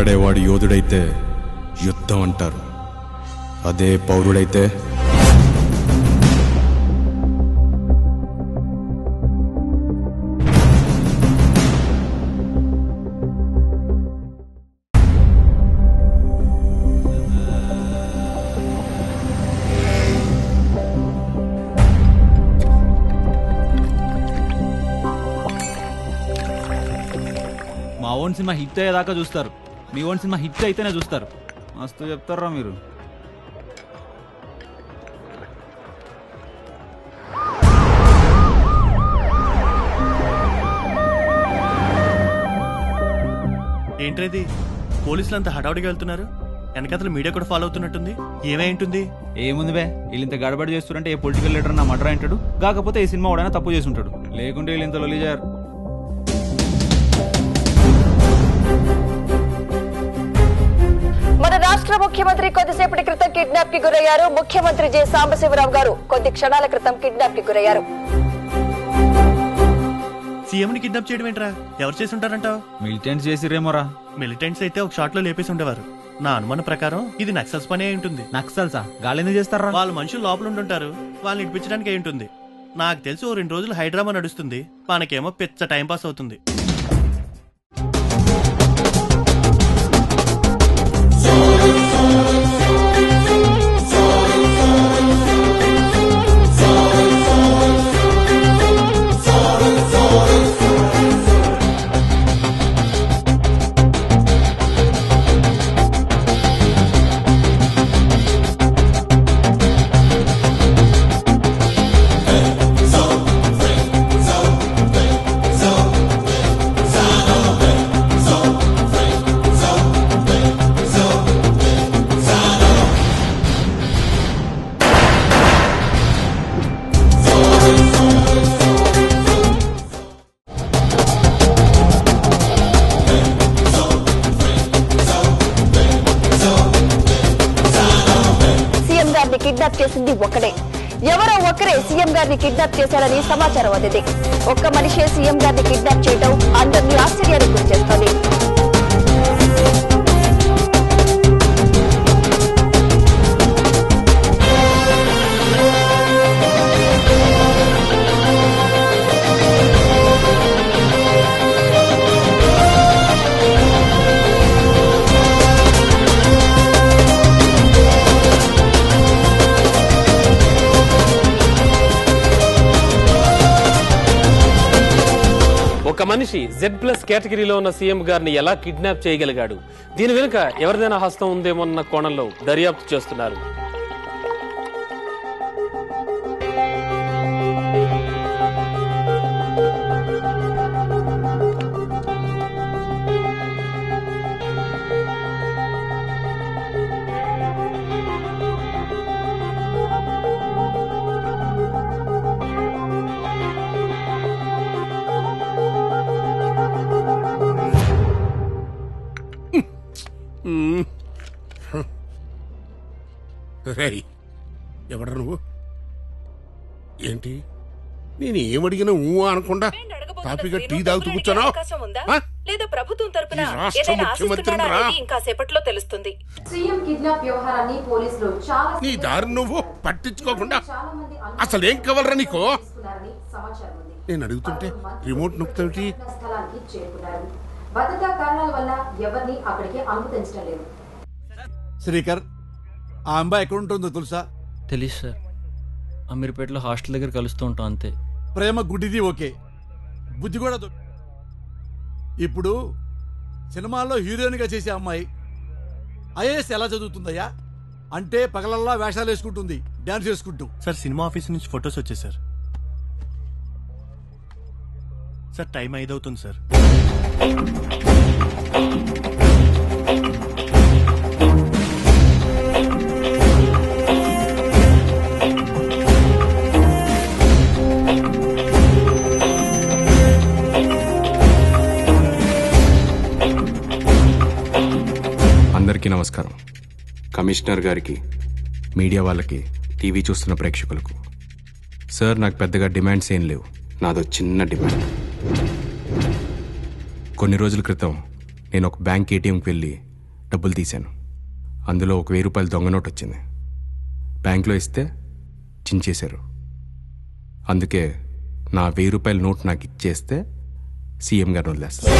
పోరాడేవాడు యోధుడైతే యుద్ధం అంటారు, అదే పౌరుడైతే మా ఓన్ సినిమా హిట్ అయ్యేదాకా చూస్తారు, మీ ఓన్ సినిమా హిట్ అయితేనే చూస్తారు. మస్తు చెప్తారా మీరు. ఏంట్రేది పోలీసులు అంతా హడావుడిగా వెళ్తున్నారు, వెనకతలు మీడియా కూడా ఫాలో అవుతున్నట్టుంది. ఏమై ఉంటుంది? ఏముంది బే, వీళ్ళు ఇంత గడబడి చేస్తుంటే ఏ పొలిటికల్ లీడర్ నా మర్డర్ అంటాడు, కాకపోతే ఈ సినిమా వాడైనా తప్పు చేసి ఉంటాడు, లేకుంటే వీళ్ళు ఇంత లొల్లి చేయరు. మన రాష్ట్ర ముఖ్యమంత్రి కొద్దిసేపటి క్రితం కిడ్నాప్ కి గురయ్యారు. ముఖ్యమంత్రి జె సాంబశివరావు గారు కొద్ది క్షణాల క్రితం కిడ్నాప్ కి గురయ్యారు. సీఎంని కిడ్నాప్ చేయడం ఏంట్రా? ఎవరు చేసి ఉంటారంటావు? మిలిటెంట్స్ చేసిరేమోరా. మిలిటెంట్స్ అయితే ఒక షాట్ లో లేపేసి ఉండేవారు. నా అనుమానం ప్రకారం ఇది నక్సల్స్ పనే అయి ఉంటుంది. నక్సల్సా? గాలెందుకు చేస్తారా? వాళ్ళ మనుషులు లోపల ఉంటుంటారు, వాళ్ళని ఇడిపించడానికి అయి ఉంటుంది. నాకు తెలిసి ఓ 2 రోజులు హైడ్రామా నడుస్తుంది, మనకేమో పిచ్చ టైం పాస్ అవుతుంది. కిడ్నాప్ చేసింది ఒకడే, ఎవరో ఒకరే సీఎం గారిని కిడ్నాప్ చేశారని సమాచారం అందింది. ఒక్క మనిషే సీఎం గారిని కిడ్నాప్ చేయడం అందరినీ ఆశ్చర్యానికి గురి చేస్తోంది. ఒక మనిషి Z+ కేటగిరీలో ఉన్న సీఎం గారిని ఎలా కిడ్నాప్ చేయగలిగాడు? దీని వెనుక ఎవరిదైనా హస్తం ఉందేమోన్న కోణంలో దర్యాప్తు చేస్తున్నారు. ఎవడ నువ్వు? ఏంటి నేను ఏమడిగినా అనకుండా తాపిగా టీ తాగుతూ కూర్చున్నావు? నీ దారి నువ్వు పట్టించుకోకుండా అసలేం కావాలరా నీకు? నేను అడుగుతుంటే రిమోట్ నొక్కుతావుటి? భద్రతా కారణాల వల్ల ఎవరిని అక్కడికి అనుమతించడం లేదు. శ్రీకర్, ఆ అమ్మాయి ఎక్కడ ఉంటుందో తెలుసా? తెలీదు సార్, అమీర్పేటలో హాస్టల్ దగ్గర కలుస్తూ ఉంటాం అంతే. ప్రేమ గుడ్డిది ఓకే, బుద్ధి కూడా ఇప్పుడు సినిమాల్లో హీరోయిన్గా చేసే అమ్మాయి ఐఏఎస్ ఎలా చదువుతుందయ్యా? అంటే పగలల్లా వేషాలు వేసుకుంటుంది, డాన్స్ చేసుకుంటూ. సార్ సినిమా ఆఫీస్ నుంచి ఫొటోస్ వచ్చాయి సార్. సార్ టైం 5 అవుతుంది సార్. అందరికీ నమస్కారం. కమిషనర్ గారికి, మీడియా వాళ్ళకి, టీవీ చూస్తున్న ప్రేక్షకులకు. సార్, నాకు పెద్దగా డిమాండ్స్ ఏం లేవు. నాదో చిన్న డిమాండ్. కొన్ని రోజుల క్రితం నేను ఒక బ్యాంక్ ఏటీఎంకి వెళ్ళి డబ్బులు తీశాను. అందులో ఒక 1000 రూపాయలు దొంగ నోట్ వచ్చింది. బ్యాంక్లో ఇస్తే చించేశారు. అందుకే నా 1000 రూపాయల నోట్ నాకు ఇచ్చేస్తే సీఎం గారిని వదిలేస్తాను.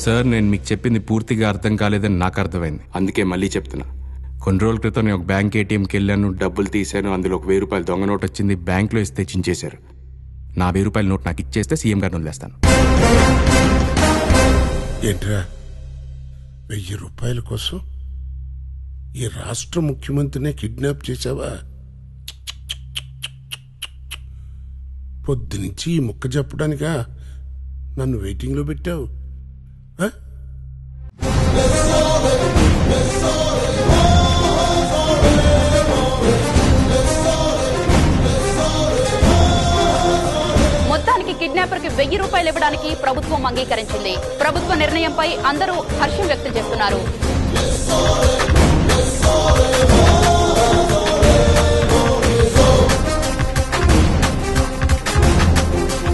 సార్, నేను మీకు చెప్పింది పూర్తిగా అర్థం కాలేదని నాకు అర్థమైంది. అందుకే మళ్ళీ చెప్తున్నా. కొన్ని రోజుల క్రితం నేను ఒక బ్యాంక్ ఏటీఎంకి వెళ్ళాను, డబ్బులు తీశాను. అందులో ఒక 1000 రూపాయలు దొంగ నోట్ వచ్చింది. బ్యాంక్లో ఇస్తే చించేశారు. నా 1000 రూపాయల నోట్ నాకు ఇచ్చేస్తే సీఎం గారిని వదిలేస్తాను. ఏంట్రా 1000 రూపాయల కోసం ఈ రాష్ట్ర ముఖ్యమంత్రినే కిడ్నాప్ చేశావా? పొద్దునుంచి ఈ ముక్క చెప్పడానికా నన్ను వెయిటింగ్లో పెట్టావు? ఆ? మొత్తానికి కిడ్నాపర్ కి 1000 రూపాయలు ఇవ్వడానికి ప్రభుత్వం అంగీకరించింది. ప్రభుత్వ నిర్ణయంపై అందరూ హర్షం వ్యక్తం చేస్తున్నారు.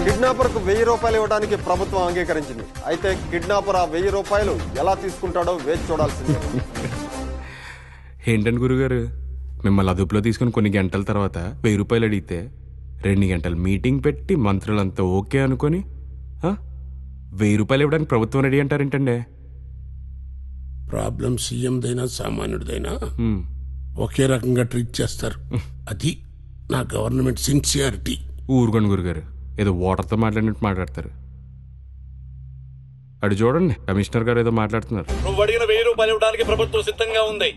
కిడ్నాపర్ కు 1000 రూపాయలు ఇవ్వడానికి ప్రభుత్వం అంగీకరించింది. అయితే కిడ్నాపర్ ఆ 1000 రూపాయలు ఎలా తీసుకుంటాడో వేచి చూడాల్సింది. ఏంటండి గురుగారు, మిమ్మల్ని అదుపులో తీసుకుని కొన్ని గంటల తర్వాత 1000 రూపాయలు అడిగితే 2 గంటలు మీటింగ్ పెట్టి మంత్రులంతా ఓకే అనుకొని 1000 రూపాయలు ఇవ్వడానికి ప్రభుత్వం రెడీ అంటారేంటండి? ప్రాబ్లం సీఎందైనా సామాన్యుడిదైనా ఒకే రకంగా ట్రీట్ చేస్తారు. అది నా గవర్నమెంట్ సిన్సియారిటీ. ఊరుకోండి గురుగారు, ఏదో ఓటర్తో మాట్లాడినట్టు మాట్లాడతారు. అటు చూడండి, కమిషనర్ గారు ఏదో మాట్లాడుతున్నారు. నువ్వు అడిగిన 1000 రూపాయలు ఇవ్వడానికి ప్రభుత్వం సిద్ధంగా ఉంది.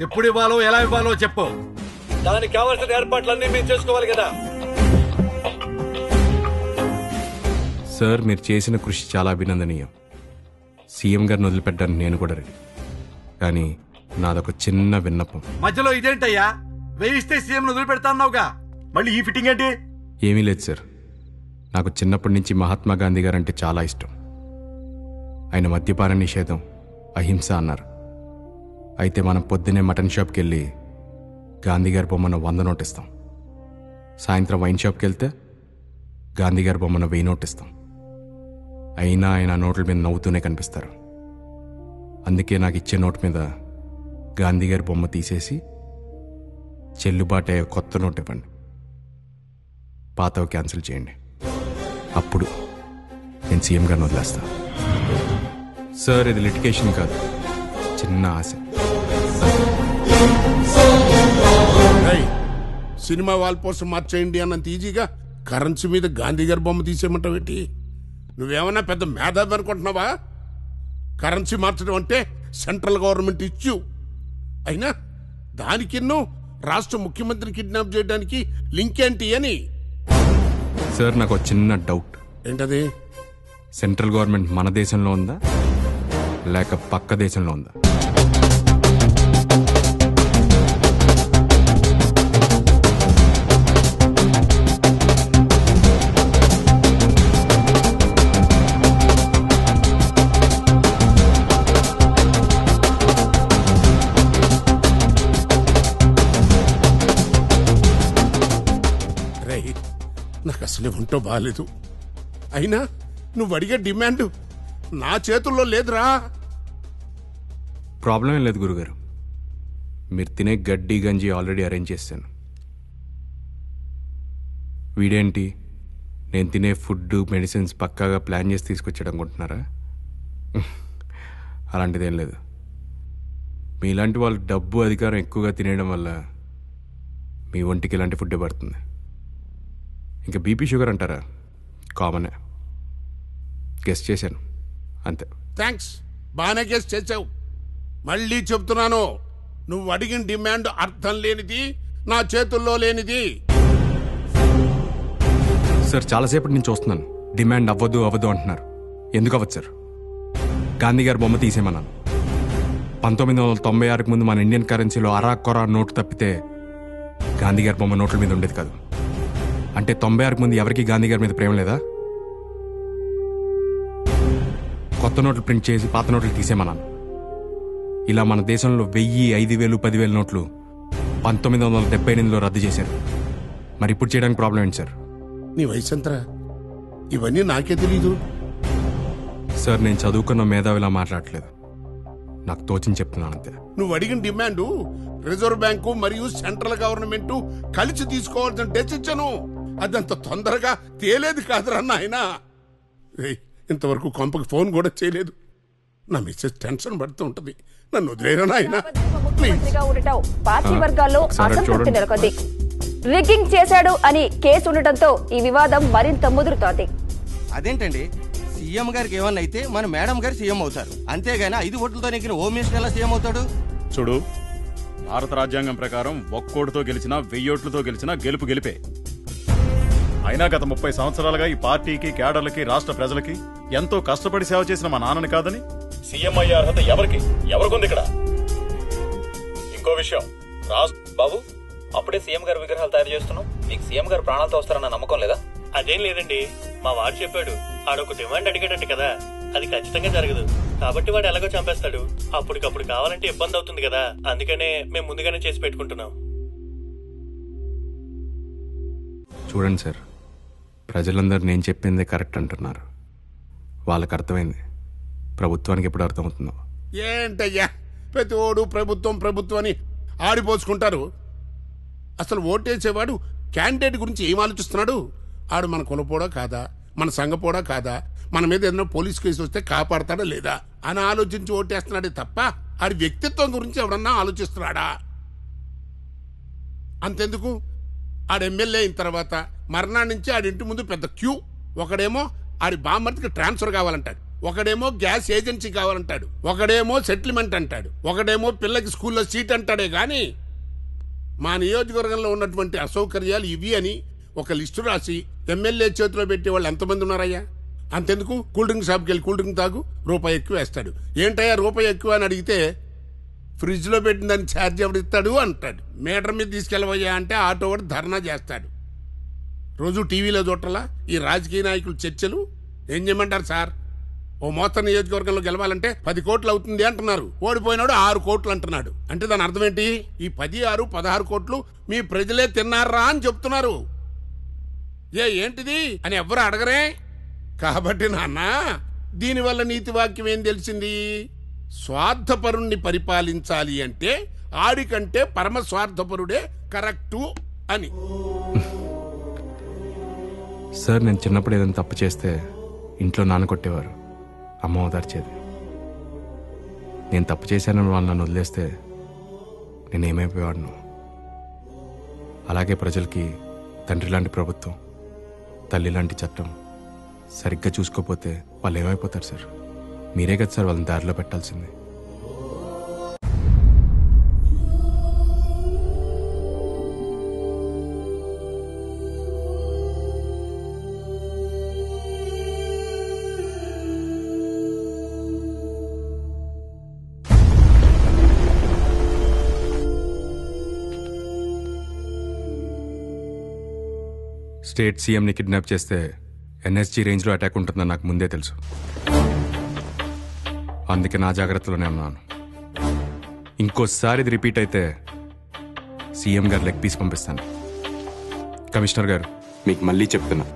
ఎప్పుడు ఇవ్వాలో ఎలా ఇవ్వాలో చెప్పు. దానికి కావాల్సిన ఏర్పాట్లన్నీ మేము చేసుకోవాలి కదా. సార్, మీరు చేసిన కృషి చాలా అభినందనీయం. సీఎం గారిని వదిలిపెట్టడానికి నేను కూడా రెడీ. కానీ నాదొక చిన్న విన్నపం. మధ్యలో ఇదేంటయ్యా, వేయిస్తే సీఎం వదిలిపెడతాన్నావుగా, మళ్ళీ ఈ ఫిట్టింగ్ ఏంటి? ఏమీ లేదు సార్, నాకు చిన్నప్పటి నుంచి మహాత్మా గాంధీ గారు అంటే చాలా ఇష్టం. ఆయన మద్యపాన నిషేధం, అహింస అన్నారు. అయితే మనం పొద్దున్నే మటన్ షాప్కి వెళ్ళి గాంధీ గారి బొమ్మను 100 నోట్ ఇస్తాం. సాయంత్రం వైన్ షాప్కి వెళ్తే గాంధీ గారి బొమ్మను 1000 నోట్ ఇస్తాం. అయినా ఆయన నోట్ల మీద నవ్వుతూనే కనిపిస్తారు. అందుకే నాకు ఇచ్చే నోట్ మీద గాంధీ గారి బొమ్మ తీసేసి చెల్లుబాటే కొత్త నోట్ ఇవ్వండి. పాతవి క్యాన్సిల్ చేయండి. అప్పుడు నేను సీఎం గారిని వదిలేస్తాను. సార్, ఇది లిటిగేషన్ కాదు, చిన్న ఆశ. సినిమా వాల్ పోస్టర్ మార్చేయండి అన్నంత ఈజీగా కరెన్సీ మీద గాంధీ గారి బొమ్మ తీసేయమంటావు ఏంటి? నువ్వేమన్నా పెద్ద మేధావి అనుకుంటున్నావా? కరెన్సీ మార్చడం అంటే సెంట్రల్ గవర్నమెంట్ ఇష్యూ. అయినా దానికిన్నో రాష్ట్ర ముఖ్యమంత్రిని కిడ్నాప్ చేయడానికి లింక్ ఏంటి అని. సార్, నాకు ఒక చిన్న డౌట్. ఏంటది? సెంట్రల్ గవర్నమెంట్ మన దేశంలో ఉందా లేక పక్క దేశంలో ఉందా? నాకు అసలే ఉంటో బాగాలేదు. అయినా నువ్వు అడిగే డిమాండ్ నా చేతుల్లో లేదురా. ప్రాబ్లం ఏం లేదు గురుగారు, మీరు తినే గడ్డి గంజి ఆల్రెడీ అరేంజ్ చేశాను. వీడేంటి, నేను తినే ఫుడ్ మెడిసిన్స్ పక్కాగా ప్లాన్ చేసి తీసుకొచ్చాడు అనుకుంటున్నారా? అలాంటిదేం లేదు. మీలాంటి వాళ్ళు డబ్బు అధికారం ఎక్కువగా తినేయడం వల్ల మీ ఒంటికి ఇలాంటి ఫుడ్డే పడుతుంది. ఇంకా బీపీ షుగర్ అంటారా, కామనే. గెస్ట్ చేశాను అంతే. థ్యాంక్స్, బాగానే గెస్ట్ చేసావు. మళ్ళీ చెప్తున్నాను, నువ్వు అడిగిన డిమాండ్ అర్థం లేనిది, నా చేతుల్లో లేనిది. సార్, చాలాసేపటి నుంచి చూస్తున్నాను, డిమాండ్ అవ్వదు అవ్వదు అంటున్నారు. ఎందుకు అవ్వదు సార్? గాంధీ గారి బొమ్మ తీసేయమన్నాను. 1996కు ముందు మన ఇండియన్ కరెన్సీలో అరాకొరా నోటు తప్పితే గాంధీ గారి బొమ్మ నోట్ల మీద ఉండేది కాదు. అంటే 96కు ముందు ఎవరికి గాంధీ గారి మీద ప్రేమ లేదా? కొత్త నోట్లు ప్రింట్ చేసి పాత నోట్లు తీసేయమన్నాను. ఇలా మన దేశంలో 1000, 5000, 10,000 నోట్లు 1978లో రద్దు చేశారు. మరి ఇప్పుడు చేయడానికి ప్రాబ్లం ఏంటి సార్? నీ వయసు ఎంతరా? ఇవన్నీ నాకే తెలీదు. సార్ నేను చదువుకున్న మేధావిలా మాట్లాడట్లేదు, నాకు తోచింది చెప్తున్నాను అంతే. నువ్వు అడిగిన డిమాండ్ రిజర్వ్ బ్యాంకు మరియు సెంట్రల్ గవర్నమెంట్ కలిసి తీసుకోవాల్సిన డెసిషన్. అదంత తొందరగా తేలేదు కాదురా నాయన. ఇంతవరకు కొంపకి ఫోన్ కూడా చేయలేదు. నా మిస్సెస్ టెన్షన్ పడుతూ ఉంటది. నన్ను వదిలేరా నాయన. ముఖ్యమంత్రిగా ఉండటం పార్టీ వర్గాల్లో అసంతృప్తి నెలకొంది. రిగ్గింగ్ చేశాడు అని కేసు ఉండటంతో ఈ వివాదం మరింత ముదురుతోంది. అదేంటండి, సీఎం గారికి ఏమన్నా అయితే మన మేడం గారు సీఎం అవుతారు, అంతేగాని 5 ఓట్లతో నెగ్గిన హోమ్ మినిస్టర్ ఎలా సీఎం అవుతాడు? చూడు, భారత రాజ్యాంగం ప్రకారం ఒక్కోటితో గెలిచినా 1000 ఓట్లతో గెలిచినా గెలుపు గెలిపే. అయినా గత 30 సంవత్సరాలుగా ఈ పార్టీకి, క్యాడర్లకి, రాష్ట్ర ప్రజలకి ఎంతో కష్టపడి సేవ చేసిన మా నాన్నని కాదని సీఎం అయ్యే అర్హత ఎవరికుంది ఇక్కడ? ఇంకో విషయం, బాబు అప్పుడే సీఎం గారు విగ్రహాలు తయారు చేస్తున్నాం, మీకు సీఎం గారు ప్రాణాలతో వస్తారన్న నమ్మకం లేదా? అదేం లేదండి, మా వాడు చెప్పాడు. ఆడొక డిమాండ్ అడిగాడంట కదా, అది ఖచ్చితంగా జరగదు. కాబట్టి వాడు ఎలాగో చంపేస్తాడు. అప్పటికప్పుడు కావాలంటే ఇబ్బంది అవుతుంది కదా, అందుకనే మేము ముందుగానే చేసి పెట్టుకుంటున్నాం. చూడండి సార్, ప్రజలందరూ నేను చెప్పిందే కరెక్ట్ అంటున్నారు. వాళ్ళకి అర్థమైంది, ప్రభుత్వానికి ఎప్పుడు అర్థమవుతుందో. ఏంటయ్యా ప్రతి ఓడు ప్రభుత్వం అని ఆడిపోసుకుంటారు. అసలు ఓటేసేవాడు క్యాండిడేట్ గురించి ఏం ఆలోచిస్తున్నాడు? ఆడు మన కులపోడా కాదా, మన సంఘపోడా కాదా, మన మీద ఏదైనా పోలీస్ కేసు వస్తే కాపాడతాడా లేదా అని ఆలోచించి ఓటేస్తున్నాడే తప్ప ఆడి వ్యక్తిత్వం గురించి ఎవడన్నా ఆలోచిస్తున్నాడా? అంతెందుకు, ఆడు ఎమ్మెల్యే అయిన తర్వాత మర్నాడు నుంచి ఆడి ఇంటి ముందు పెద్ద క్యూ. ఒకడేమో ఆడి బామ్మర్తికి ట్రాన్స్ఫర్ కావాలంటాడు, ఒకడేమో గ్యాస్ ఏజెన్సీ కావాలంటాడు, ఒకడేమో సెటిల్మెంట్ అంటాడు, ఒకడేమో పిల్లకి స్కూల్లో సీట్ అంటాడే గాని మా నియోజకవర్గంలో ఉన్నటువంటి అసౌకర్యాలు ఇవి అని ఒక లిస్టు రాసి ఎమ్మెల్యే చేతిలో పెట్టే వాళ్ళు ఎంతమంది ఉన్నారయ్యా? అంతెందుకు, కూల్ డ్రింక్ షాప్కి వెళ్ళి కూల్ డ్రింక్ తాగు, రూపాయి ఎక్కువ వేస్తాడు. ఏంటయ్యా రూపాయి ఎక్కువ అని అడిగితే ఫ్రిడ్జ్ లో పెట్టిన దాన్ని ఛార్జ్ ఎవడిస్తాడు అంటాడు. మీటర్ మీద తీసుకెళ్ళవయ్యా అంటే ఆటో వాడు ధర్నా చేస్తాడు. రోజు టీవీలో చూడాలా ఈ రాజకీయ నాయకులు చర్చలు? ఏం చేయమంటారు సార్? ఓ మోస్తరు నియోజకవర్గంలో గెలవాలంటే 10 కోట్లు అవుతుంది అంటున్నారు, ఓడిపోయినాడు 6 కోట్లు అంటున్నాడు. అంటే దాని అర్థం ఏంటి? ఈ 10, 6, 16 కోట్లు మీ ప్రజలే తిన్నారా అని చెప్తున్నారు. ఏంటిది అని ఎవ్వరు అడగరే. కాబట్టి నాన్న, దీనివల్ల నీతి వాక్యం ఏం తెలిసింది? స్వార్థపరుణ్ణి పరిపాలించాలి అంటే ఆడికంటే పరమ స్వార్థపరుడే కరెక్టు అని. సార్ నేను చిన్నప్పుడు ఏదైనా తప్పు చేస్తే ఇంట్లో నాన్న కొట్టేవారు, అమ్మ ఓదార్చేది. నేను తప్పు చేశానని వాళ్ళు నన్ను వదిలేస్తే నేనేమైపోయేవాడును. అలాగే ప్రజలకి తండ్రి లాంటి ప్రభుత్వం, తల్లి లాంటి చట్టం సరిగ్గా చూసుకోకపోతే వాళ్ళు ఏమైపోతారు సార్? మీరే కదా సార్ వాళ్ళని దారిలో పెట్టాల్సింది. స్టేట్ సీఎంని కిడ్నాప్ చేస్తే ఎన్ఎస్జీ రేంజ్లో అటాక్ ఉంటుందని నాకు ముందే తెలుసు. అందుకే నా జాగ్రత్తలోనే ఉన్నాను. ఇంకోసారి ఇది రిపీట్ అయితే సీఎం గారు లెగ్ పీస్ పంపిస్తాను. కమిషనర్ గారు, మీకు మళ్ళీ చెప్తున్నా,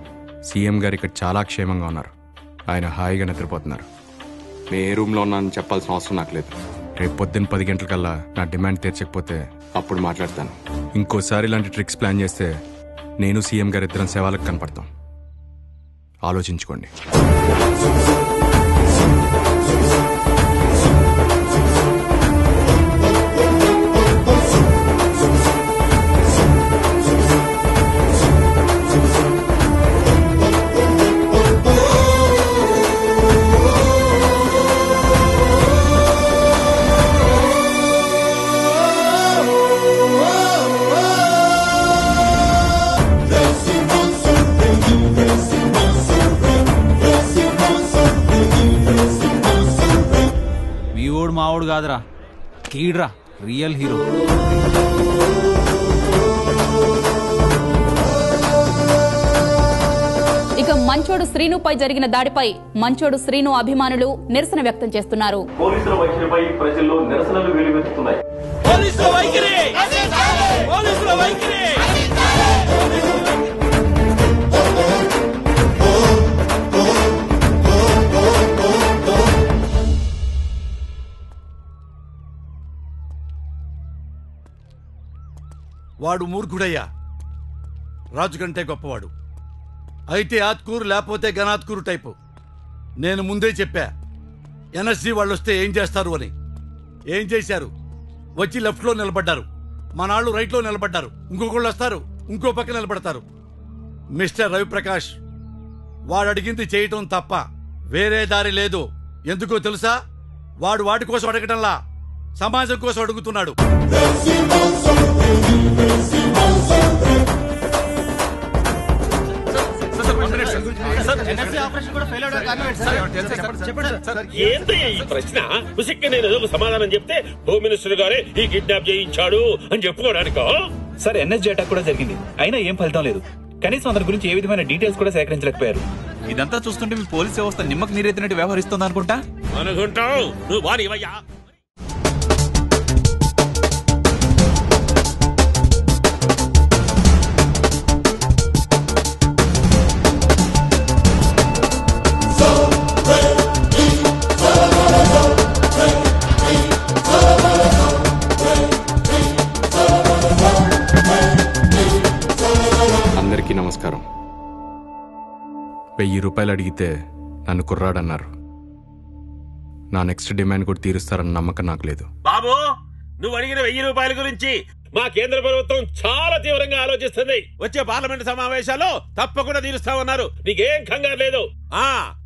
సీఎం గారు ఇక్కడ చాలా క్షేమంగా ఉన్నారు. ఆయన హాయిగా నిద్రపోతున్నారు. నేను ఏ రూమ్లో ఉన్నానని చెప్పాల్సిన అవసరం నాకు లేదు. రేపు పొద్దున్న 10 గంటలకల్లా నా డిమాండ్ తీర్చకపోతే అప్పుడు మాట్లాడతాను. ఇంకోసారి ఇలాంటి ట్రిక్స్ ప్లాన్ చేస్తే నేను సీఎం గారు ఇద్దరం సేవలకు కనపడతాం. ఆలోచించుకోండి. మావోడు కాదురా, కీడ్రా, రియల్ హీరో. ఇక మంచోడు శ్రీనుపై జరిగిన దాడిపై మంచోడు శ్రీను అభిమానులు నిరసన వ్యక్తం చేస్తున్నారు. పోలీసుల వైఖరిపై ప్రజల్లో నిరసనలు వెలువెత్తుతున్నాయి. వాడు మూర్ఖుడయ్యా, రాజు కంటే గొప్పవాడు. అయితే ఆత్కూరు లేకపోతే గనాత్కూరు టైపు. నేను ముందే చెప్పా ఎన్ఎస్జీ వాళ్ళు వస్తే ఏం చేస్తారు అని. ఏం చేశారు? వచ్చి లెఫ్ట్లో నిలబడ్డారు, మనాళ్ళు రైట్లో నిలబడ్డారు, ఇంకొకళ్ళు వస్తారు ఇంకో పక్క నిలబడతారు. మిస్టర్ రవిప్రకాష్, వాడు అడిగింది చేయటం తప్ప వేరే దారి లేదు. ఎందుకో తెలుసా? వాడు వాటి కోసం అడగటంలా సమాజం కోసం అడుగుతున్నాడు. ప్రశ్న నేను సమాధానం చెప్తే హోమ్ మినిస్టర్ గారే ఈ కిడ్నాప్ చేయించాడు అని చెప్పుకోవడానికి. సార్ ఎన్ఎస్జీ అటాక్ కూడా జరిగింది, అయినా ఏం ఫలితం లేదు. కనీసం అందరి గురించి ఏ విధమైన డీటెయిల్స్ కూడా సేకరించలేకపోయారు. ఇదంతా చూస్తుంటే మీ పోలీస్ వ్యవస్థ నిమ్మకు నీరెత్తినట్టు వ్యవహరిస్తుంది అనుకుంటా. అనుకుంటావు నువ్వు వాడివయ్యా. అందరికీ నమస్కారం. 1000 రూపాయలు అడిగితే నన్ను కుర్రాడన్నారు. నా నెక్స్ట్ డిమాండ్ కూడా తీరుస్తారన్న నమ్మకం నాకు లేదు. బాబు, నువ్వు అడిగిన 1000 రూపాయల గురించి మా కేంద్ర ప్రభుత్వం చాలా తీవ్రంగా ఆలోచిస్తుంది. వచ్చే పార్లమెంట్ సమావేశాల్లో తప్పకుండా తీరుస్తామన్నారు. నీకేం కంగారు లేదు.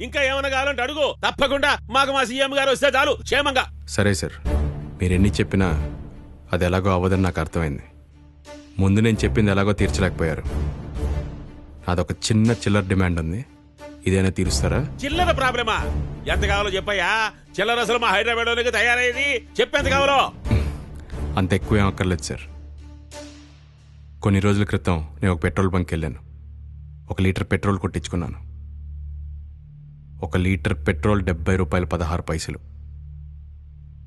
ఇంకా ఏమన్నా కావాలంటే అడుగు, తప్పకుండా. మాకు మా సీఎం గారు వస్తే చాలు క్షేమంగా. సరే సార్, మీరెన్ని చెప్పినా అది ఎలాగో అవ్వదని నాకు అర్థమైంది. ముందు నేను చెప్పింది ఎలాగో తీర్చలేకపోయారు. అదొక చిన్న చిల్లర డిమాండ్ ఉంది, ఇదేనా తీరుస్తారా? చిల్లర ప్రాబ్లమా? ఎంత కావాలో చెప్పయ్యా. చిల్లర అసలు మా హైదరాబాద్ లోనికి తయారైంది. చెప్పేంత కావాలో. అంత ఎక్కువ ఏం అక్కర్లేదు సార్. కొన్ని రోజుల క్రితం నేను ఒక పెట్రోల్ బంక్ వెళ్ళాను. 1 లీటర్ పెట్రోల్ కొట్టించుకున్నాను. 1 లీటర్ పెట్రోల్ 70 రూపాయలు 16 పైసలు.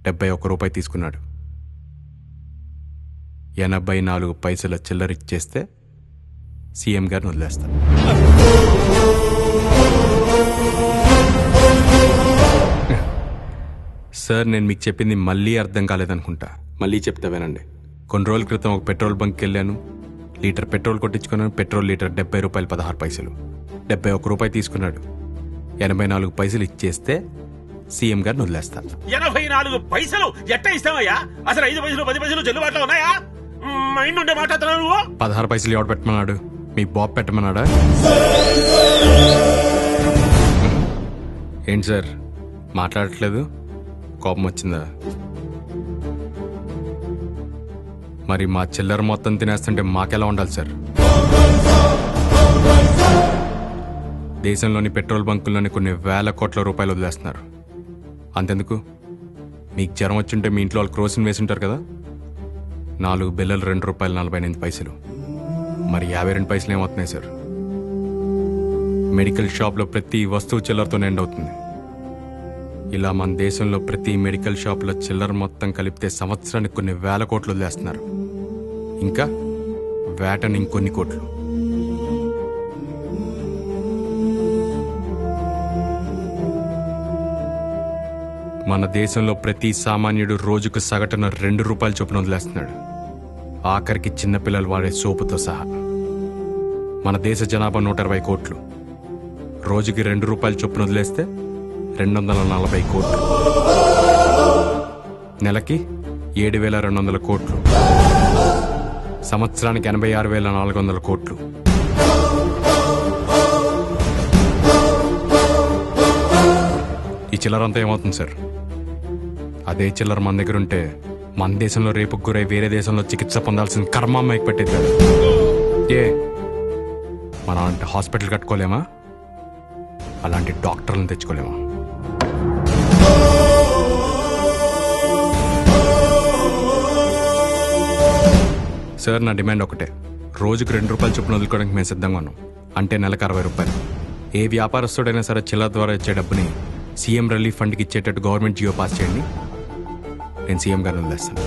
71 రూపాయి తీసుకున్నాడు. 84 పైసల చిల్లర ఇచ్చేస్తే సీఎం గారిని వదిలేస్తాను. సార్, నేను మీకు చెప్పింది మళ్ళీ అర్థం కాలేదనుకుంటా. మళ్ళీ చెప్తా వినండి. కొన్ని రోజుల క్రితం ఒక పెట్రోల్ బంక్కి వెళ్ళాను. లీటర్ పెట్రోల్ కొట్టించుకున్నాను. పెట్రోల్ లీటర్ 70 రూపాయలు 16 పైసలు. 71 రూపాయి తీసుకున్నాడు. 84 పైసలు ఇచ్చేస్తే సీఎం గారిని వదిలేస్తాను. 84 పైసలు ఎట్ట ఇస్తావయ్యా? అసలు 5 పైసలు 10 పైసలు చెల్లుబాట్లో ఉన్నాయా? మైండ్ ఉండే మాట్లాడుతున్నావు నువ్వు. 16 పైసలు ఎవడు పెట్టమన్నాడు? మీ బాబు పెట్టమన్నాడా? ఏంటి సార్ మాట్లాడట్లేదు? కోపం వచ్చిందా? మరి మా చిల్లర మొత్తం తినేస్తుంటే మాకెలా ఉండాలి సార్? దేశంలోని పెట్రోల్ బంకుల్లోని కొన్ని వేల కోట్ల రూపాయలు వదిలేస్తున్నారు. అంతెందుకు, మీకు జ్వరం వచ్చింటే మీ ఇంట్లో వాళ్ళు క్రోసిన్ వేసి ఉంటారు కదా. 4 బిల్లలు 2 రూపాయలు 48 పైసలు. మరి 52 పైసలు ఏమవుతున్నాయి సార్? మెడికల్ షాప్లో ప్రతి వస్తువు చిల్లరతో ఎండ్ అవుతుంది. ఇలా మన దేశంలో ప్రతి మెడికల్ షాప్లో చిల్లర మొత్తం కలిపితే సంవత్సరానికి కొన్ని వేల కోట్లు వదిలేస్తున్నారు. ఇంకా వేటని ఇంకొన్ని కోట్లు. మన దేశంలో ప్రతి సామాన్యుడు రోజుకు సగటున 2 రూపాయల చొప్పున వదిలేస్తున్నాడు. ఆఖరికి చిన్నపిల్లలు వాడే సోపుతో సహా. మన దేశ జనాభా 120 కోట్లు. రోజుకి 2 రూపాయల చొప్పున వదిలేస్తే 240 కోట్లు. నెలకి 7,200 కోట్లు. సంవత్సరానికి 86,400 కోట్లు. ఈ చిల్లరంతా ఏమవుతుంది సార్? అదే చిల్లర మన దగ్గర ఉంటే మన దేశంలో రేపు గురై వేరే దేశంలో చికిత్స పొందాల్సిన కర్మ అమ్మాయికి పెట్టేది కదా. మనం అంటే హాస్పిటల్ కట్టుకోలేమా? అలాంటి డాక్టర్లను తెచ్చుకోలేమా? సార్, నా డిమాండ్ ఒకటే. రోజుకు 2 రూపాయలు చొప్పున వదులుకోవడానికి మేము సిద్ధంగా ఉన్నాం. అంటే నెలకు 60 రూపాయలు. ఏ వ్యాపారస్తుడైనా సరే చిల్లర ద్వారా ఇచ్చే డబ్బుని సీఎం రిలీఫ్ ఫండ్కి ఇచ్చేటట్టు గవర్నమెంట్ జియో పాస్ చేయండి. నేను సీఎం గారిని వదిలేస్తాను.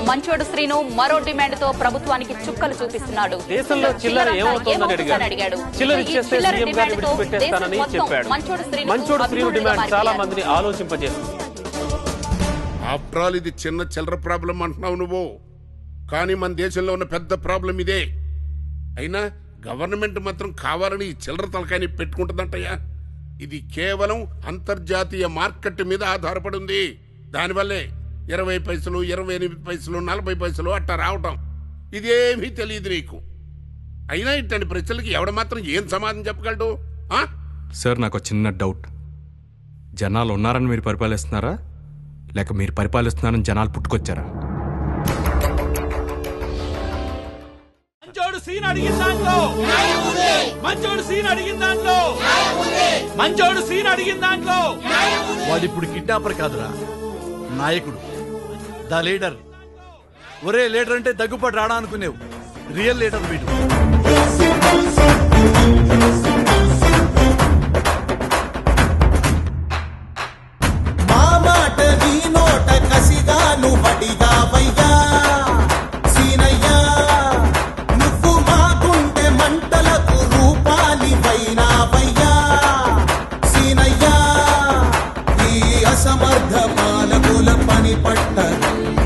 మంచోడు శ్రీను మరో డిమాండ్ తో ప్రభుత్వానికి చుక్కలు చూపిస్తున్నాడు. దేశంలో చిల్లర ఏమవుతోందని అడిగాడు. చిల్లర ఇచ్చేస్తే సీఎం గారిని విడిచిపెట్టేస్తానని చెప్పాడు. మంచోడు శ్రీను డిమాండ్ చాలా మందిని ఆలోచింపజేసింది. ఆఫ్టర్ ఆల్ ఇది చిన్న చిల్లర ప్రాబ్లం అంటున్నావు నువ్వు, కానీ మన దేశంలో ఉన్న పెద్ద ప్రాబ్లం ఇదే. అయినా గవర్నమెంట్ మాత్రం కావాలని ఈ చిల్లర తలకాయని పెట్టుకుంటుందంటయ్యా. ఇది కేవలం అంతర్జాతీయ మార్కెట్ మీద ఆధారపడి ఉంది. దానివల్లే 20 పైసలు, 28 పైసలు, 40 పైసలు అట్టా రావటం. ఇదేమీ తెలియదు నీకు. అయినా ఇట్లాంటి ప్రశ్నలకి ఎవడ మాత్రం ఏం సమాధానం చెప్పగలడు? సార్, నాకు చిన్న డౌట్. జనాలు ఉన్నారని మీరు పరిపాలిస్తున్నారా, లేక మీరు పరిపాలిస్తున్నారని జనాలు పుట్టుకొచ్చారా? మంచోడు సీన్ అడిగిన దాంట్లో వాడిప్పుడు కిడ్నాపర్ కాదురా, నాయకుడు, ద లీడర్. ఒరే లీడర్ అంటే దగ్గుపాటు రాడా అనుకునేవు, రియల్ లీడర్ వీడు. మా మాట నీ నోట కసిగాను వడిగావయ్యా సీనయ్యా, నువ్వు మా గుండె మంటలకు రూపాలివైనావయ్యా సీనయ్యా. ఈ అసమర్థ పాలకుల పని పట్ట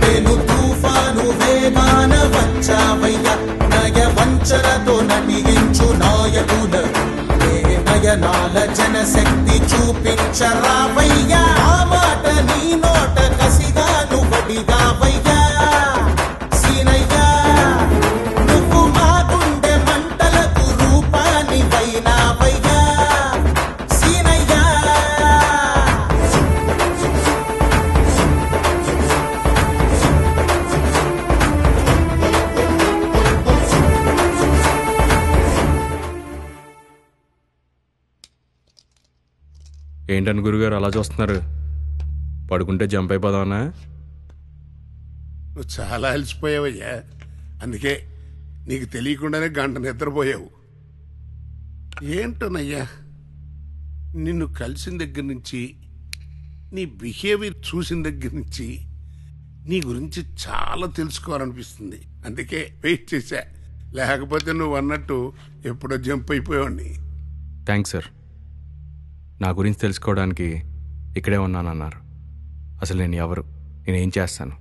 పెను తుఫాను వేగాన వచ్చావయ్యా. నయ వంచనతో నటించు నాయకుల నయనాల జనశక్తి చూపించరావయ్యా. ఆ మాట నీ నోట కసిగాను వడిగావయ్యా సీనయ్యా, నువ్వు మా గుండె మంటలకు రూపానివైనావయ్యా సీనయ్యా. ఏంటని గురుగారు అలా చూస్తున్నారు? పడుకుంటే జంప్ అయిపోదామన్నా? నువ్వు చాలా అలసిపోయావయ్యా, అందుకే నీకు తెలియకుండానే గంట నిద్రపోయావు. ఏంటోనయ్యా, నిన్ను కలిసిన దగ్గర నుంచి, నీ బిహేవియర్ చూసిన దగ్గర నుంచి నీ గురించి చాలా తెలుసుకోవాలనిపిస్తుంది. అందుకే వెయిట్ చేశా, లేకపోతే నువ్వు అన్నట్టు ఎప్పుడో జంప్ అయిపోయావాడిని. Thanks sir. నా గురించి తెలుసుకోవడానికి ఇక్కడే ఉన్నానన్నారు. అసలు నేను ఎవరు, నేనేం చేస్తాను,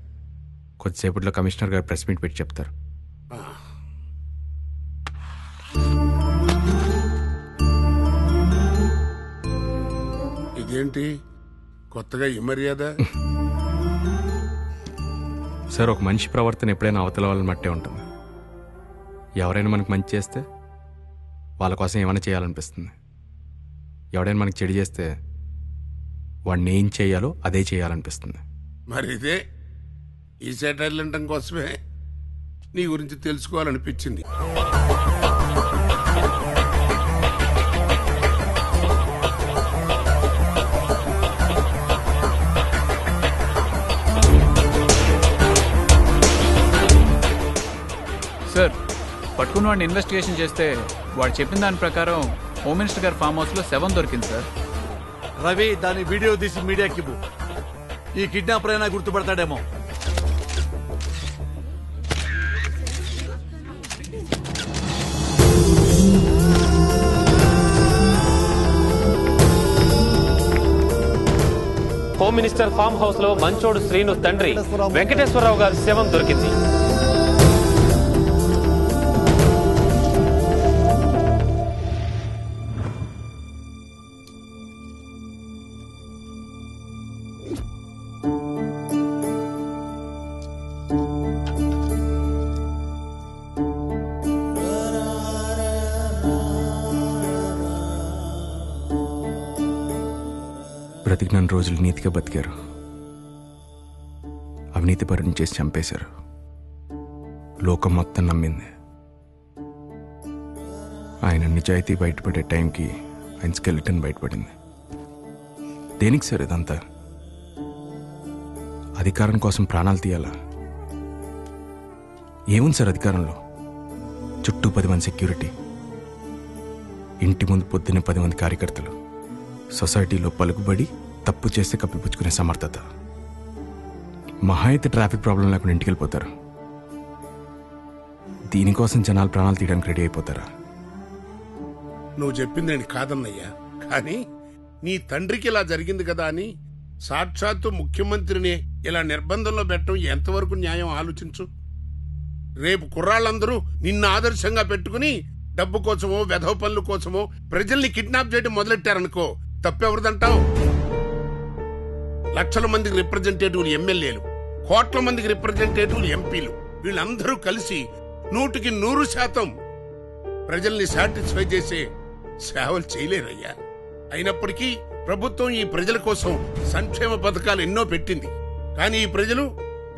కొద్దిసేపట్లో కమిషనర్ గారు ప్రెస్ మీట్ పెట్టి చెప్తారు. ఇదేంటి కొత్తగా ఈ మర్యాద? సార్, ఒక మనిషి ప్రవర్తన ఎప్పుడైనా అవతల వాళ్ళని బట్టే ఉంటుంది. ఎవరైనా మనకు మంచి చేస్తే వాళ్ళ కోసం ఏమైనా చేయాలనిపిస్తుంది. ఎవడైనా మనకి చెడు చేస్తే వాడిని ఏం చేయాలో అదే చేయాలనిపిస్తుంది. మరి ఇదే ఈ సెటైర్లు వినటం కోసమే నీ గురించి తెలుసుకోవాలనిపించింది. సార్, పట్టుకున్న వాడిని ఇన్వెస్టిగేషన్ చేస్తే వాడు చెప్పిన దాని ప్రకారం హోమ్ మినిస్టర్ గారి ఫామ్ హౌస్ లో 7 దొరికింది సార్. రవి, దాని వీడియో తీసి మీడియాకి ఇవ్వు. ఈ కిడ్నాపర్ అయినా గుర్తుపడతాడేమో. హోమ్ మినిస్టర్ ఫామ్ హౌస్ లో మంచోడు శ్రీను తండ్రి వెంకటేశ్వరరావు గారి శవం దొరికింది. బ్రతికిన రోజులు నీతిగా బతికారు, అవినీతి పరుని చేసి చంపేశారు. లోకం మొత్తం నమ్మింది. ఆయన నిజాయితీ బయటపడే టైంకి ఆయన స్కెలిటన్ బయటపడింది. దేనికి సార్ ఇదంతా? అధికారం కోసం ప్రాణాలు తీయాలా? ఏముంది సార్ అధికారంలో? చుట్టూ 10 మంది సెక్యూరిటీ, ఇంటి ముందు పొద్దున్నే 10 మంది కార్యకర్తలు, సొసైటీలో పలుకుబడి తప్పు చేస్తే కప్పిపుచ్చుకునే సమర్థత. మహా అయితే ట్రాఫిక్ ప్రాబ్లం లేకుండా ఇంటికి వెళ్ళిపోతారు. దీనికోసం జనాలు ప్రాణాలు తీయడానికి రెడీ అయిపోతారా? నువ్వు చెప్పింది నేను కాదన్నయ్యా, కానీ నీ తండ్రికి ఇలా జరిగింది కదా అని సాక్షాత్తు ముఖ్యమంత్రిని ఇలా నిర్బంధంలో పెట్టడం ఎంతవరకు న్యాయం ఆలోచించు. రేపు కుర్రాళ్ళందరూ నిన్ను ఆదర్శంగా పెట్టుకుని డబ్బు కోసమో వెధవ పనుల కోసమో ప్రజల్ని కిడ్నాప్ చేయడం మొదలెట్టారనుకో, తప్పెవరిదంటావు? లక్షల మందికి రిప్రజెంటేటివ్లు ఎమ్మెల్యేలు, కోట్ల మందికి రిప్రజెంటేటివ్లు ఎంపీలు, వీళ్ళందరూ కలిసి 100% ప్రజల్ని సాటిస్ఫై చేసే సేవలు చేయలేరయ్యా. అయినప్పటికీ ప్రభుత్వం ఈ ప్రజల కోసం సంక్షేమ పథకాలు ఎన్నో పెట్టింది. కానీ ఈ ప్రజలు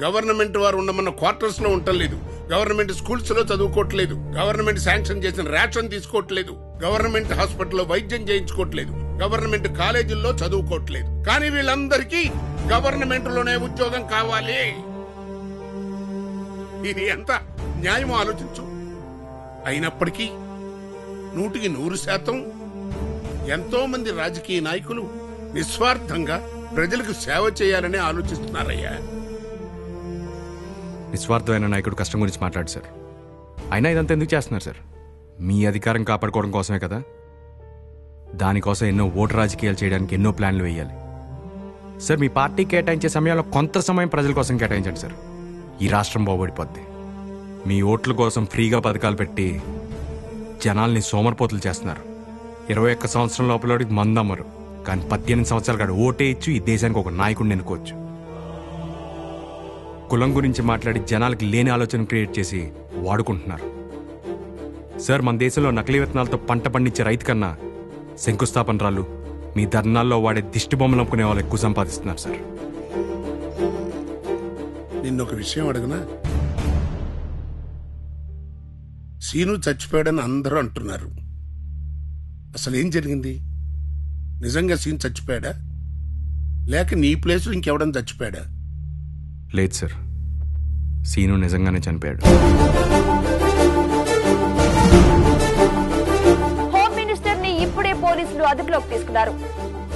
గవర్నమెంట్ వారు ఉండమన్న క్వార్టర్స్ లో ఉండలేదు, గవర్నమెంట్ స్కూల్స్ లో చదువుకోవట్లేదు, గవర్నమెంట్ శాంక్షన్ చేసిన రేషన్ తీసుకోవట్లేదు, గవర్నమెంట్ హాస్పిటల్లో వైద్యం చేయించుకోవట్లేదు, గవర్నమెంట్ కాలేజీల్లో చదువుకోవట్లేదు. కానీ వీళ్ళందరికీ గవర్నమెంట్ లోనే ఉద్యోగం కావాలి. ఇది ఎంత న్యాయమో ఆలోచించు. అయినప్పటికీ 100% ఎంతో మంది రాజకీయ నాయకులు నిస్వార్థంగా ప్రజలకు సేవ చేయాలని ఆలోచిస్తున్నారయ్యా. నిస్వార్థమైన నాయకుడు కష్టం గురించి మాట్లాడు సార్. అయినా ఇదంతా ఎందుకు చేస్తున్నారు సార్? మీ అధికారం కాపాడుకోవడం కోసమే కదా. దానికోసం ఎన్నో ఓటు రాజకీయాలు చేయడానికి ఎన్నో ప్లాన్లు వేయాలి సార్. మీ పార్టీ కేటాయించే సమయంలో కొంత సమయం ప్రజల కోసం కేటాయించండి సార్. ఈ రాష్ట్రం బాగుపడిపోద్ది. మీ ఓట్ల కోసం ఫ్రీగా పథకాలు పెట్టి జనాల్ని సోమరిపోతులు చేస్తున్నారు. 21 సంవత్సరం లోపల మందు అమ్మరు, కానీ 18 సంవత్సరాలు కాదు ఓటే ఇచ్చి ఈ దేశానికి ఒక నాయకుడిని ఎన్నుకోవచ్చు. కులం గురించి మాట్లాడి జనాలకి లేని ఆలోచన క్రియేట్ చేసి వాడుకుంటున్నారు సార్. మన దేశంలో నకిలీ విత్తనాలతో పంట పండించే రైతు కన్నా శంకుస్థాపన రాళ్ళు మీ ధర్నాల్లో వాడే దిష్టి బొమ్మలు అమ్ముకునే వాళ్ళు ఎక్కువ సంపాదిస్తున్నారు సార్. నిన్నొక విషయం అడగనా? సీను చచ్చిపోయాడని అందరూ అంటున్నారు. అసలు ఏం జరిగింది? నిజంగా సీను చచ్చిపోయాడా, లేక నీ ప్లేస్లో ఇంకెవడని చచ్చిపోయాడా? లేదు సార్, సీను నిజంగానే చనిపోయాడు. హోమ్ మినిస్టర్ ని ఇప్పుడే పోలీసులు అదుపులోకి తీసుకున్నారు.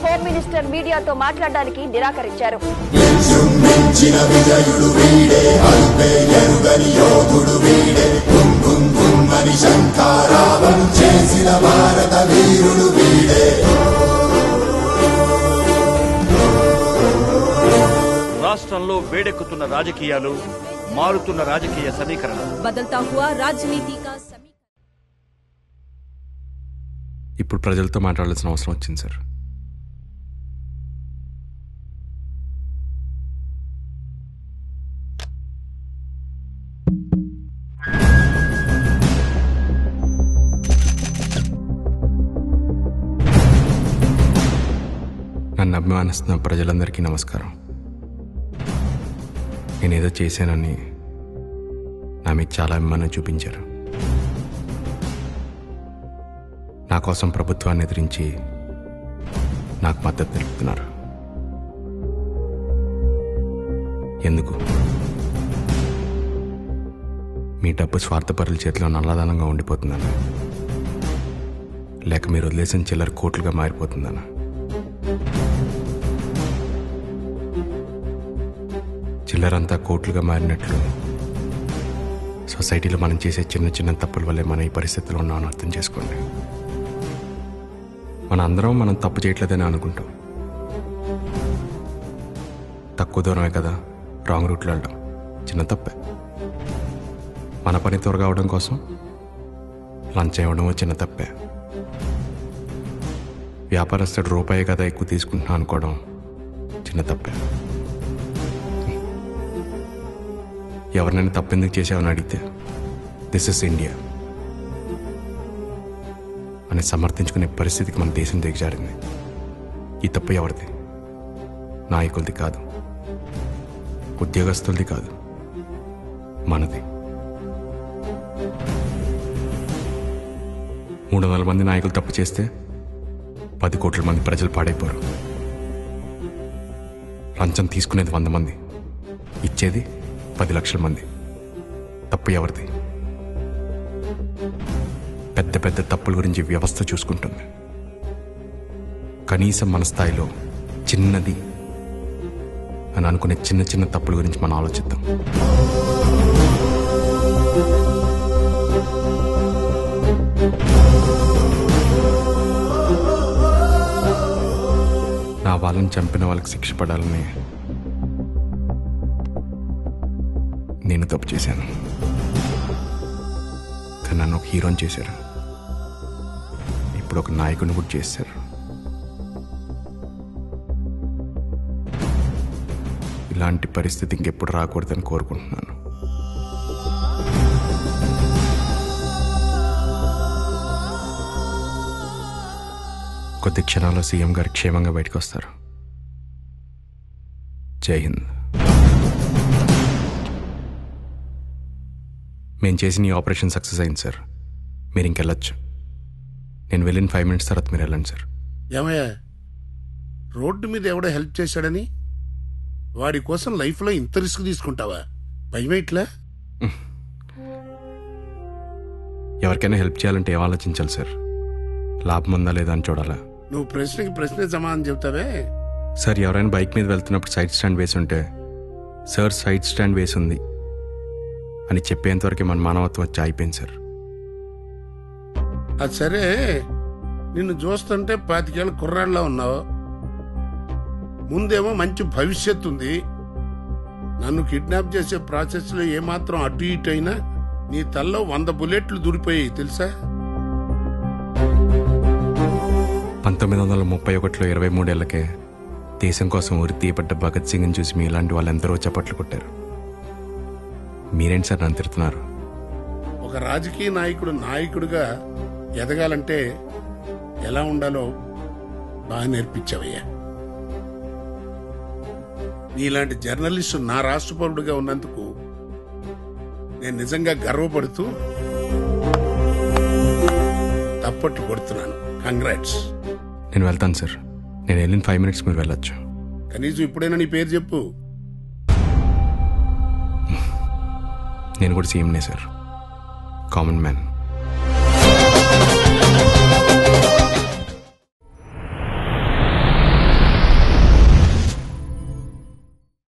హోమ్ మినిస్టర్ మీడియాతో మాట్లాడడానికి నిరాకరించారు. రాష్ట్రంలో వేడెక్కుతున్న రాజకీయాలు, మారుతున్న రాజకీయ సమీకరణ, బదల్తా హువా రాజనీతి కా ఇప్పుడు ప్రజలతో మాట్లాడాల్సిన అవసరం వచ్చింది సార్. నన్ను అభిమానిస్తున్న ప్రజలందరికీ నమస్కారం. నేనేదో చేశానని నా మీద చాలా అభిమానం చూపించారు. నా కోసం ప్రభుత్వాన్ని ఎదిరించి నాకు మద్దతు తెలుపుతున్నారు. ఎందుకు? మీ డబ్బు స్వార్థపరుల చేతిలో నల్లధనంగా ఉండిపోతుందన్న, లేక మీరు వదిలేసిన చిల్లర కోట్లుగా మారిపోతుందన్న? చిల్లరంతా కోట్లుగా మారినట్లు సొసైటీలో మనం చేసే చిన్న చిన్న తప్పుల వల్లే మనం ఈ పరిస్థితిలో ఉన్నామని అర్థం చేసుకోండి. మన అందరం మనం తప్పు చేయట్లేదని అనుకుంటాం. తక్కువ దూరమే కదా రాంగ్ రూట్లో వెళ్ళడం చిన్న తప్పే. మన పని త్వరగా అవడం కోసం లంచ్ ఇవ్వడం చిన్న తప్పే. వ్యాపారస్తుడు రూపాయి కదా ఎక్కువ తీసుకుంటున్నా అనుకోవడం చిన్న తప్పే. ఎవరినైనా తప్పెందుకు చేసావని అడిగితే దిస్ ఇస్ ఇండియా అని సమర్థించుకునే పరిస్థితికి మన దేశం దిగజారింది. ఈ తప్పు ఎవరిది? నాయకులది కాదు, ఉద్యోగస్తులది కాదు, మనది. 300 మంది నాయకులు తప్పు చేస్తే 10 కోట్ల మంది ప్రజలు పాడైపోరు. లంచం తీసుకునేది 100 మంది, ఇచ్చేది 10 లక్షల మంది. తప్పు ఎవరిది? పెద్ద పెద్ద తప్పుల గురించి వ్యవస్థ చూసుకుంటుంది. కనీసం మన స్థాయిలో చిన్నది అని అనుకునే చిన్న చిన్న తప్పుల గురించి మనం ఆలోచిద్దాం. నా వాళ్ళని చంపిన వాళ్ళకి శిక్ష పడాలని నేను తప్పు చేశాను. కానీ నన్ను ఒక హీరోని చేశారు. ఇప్పుడు ఒక నాయకుడిని కూడా చేశారు. ఇలాంటి పరిస్థితి ఇంకెప్పుడు రాకూడదని కోరుకుంటున్నాను. కొద్ది క్షణాల్లో సీఎం గారు క్షేమంగా బయటకు వస్తారు. జై హింద్. మేము చేసిన ఈ ఆపరేషన్ సక్సెస్ అయింది సార్. మీరు ఇంకెళ్ళొచ్చు. నేను వెళ్ళిన 5 minutes తర్వాత మీరు వెళ్ళండి సార్. ఏమయ్యా, రోడ్డు మీద ఎవడో హెల్ప్ చేశాడని వాడి కోసం లైఫ్లో ఇంత రిస్క్ తీసుకుంటావా? భయం ఇట్లా? ఎవరికైనా హెల్ప్ చేయాలంటే ఏం ఆలోచించాలి సార్? లాభం ఉందా లేదా అని చూడాలా? నువ్వు ప్రశ్నకి ప్రశ్నే సమాధానం చెప్తావే. సార్, ఎవరైనా బైక్ మీద వెళ్తున్నప్పుడు సైడ్ స్టాండ్ వేసి ఉంటే, సార్ సైడ్ స్టాండ్ వేసి ఉంది అని చెప్పేంతవరకు మన మానవత్వం వచ్చి అయిపోయింది సార్. అది సరే, నిన్ను చూస్తుంటే 25 ఏళ్ళ కుర్రాళ్ళ ఉన్నావు. ముందేమో మంచి భవిష్యత్తు ఉంది. నన్ను కిడ్నాప్ చేసే ప్రాసెస్లో ఏమాత్రం అటు ఇటు అయినా నీ తల్లో 100 బుల్లెట్లు దూరిపోయాయి తెలుసా? 1931లో 23 ఏళ్లకే దేశం కోసం ఉరి తీయబడ్డ భగత్ సింగ్ని చూసి మీ ఇలాంటి వాళ్ళు ఎందరో చప్పట్లు కొట్టారు. మీరేంటి సార్ నన్ను తిడుతున్నారు? ఒక రాజకీయ నాయకుడిగా ఎదగాలంటే ఎలా ఉండాలో బాగా నేర్పించావయ్యా. నీలాంటి జర్నలిస్టు నా రాష్ట్ర పౌరుడిగా ఉన్నందుకు నేను నిజంగా గర్వపడుతూ తప్పట్లు కొడుతున్నాను. కంగ్రాట్స్. నేను వెళ్తాను సార్. నేను వెళ్ళిన 5 minutes మీరు వెళ్ళొచ్చు. కనీసం ఇప్పుడైనా నీ పేరు చెప్పు. నేను కూడా సీఎంనే సార్. Common man.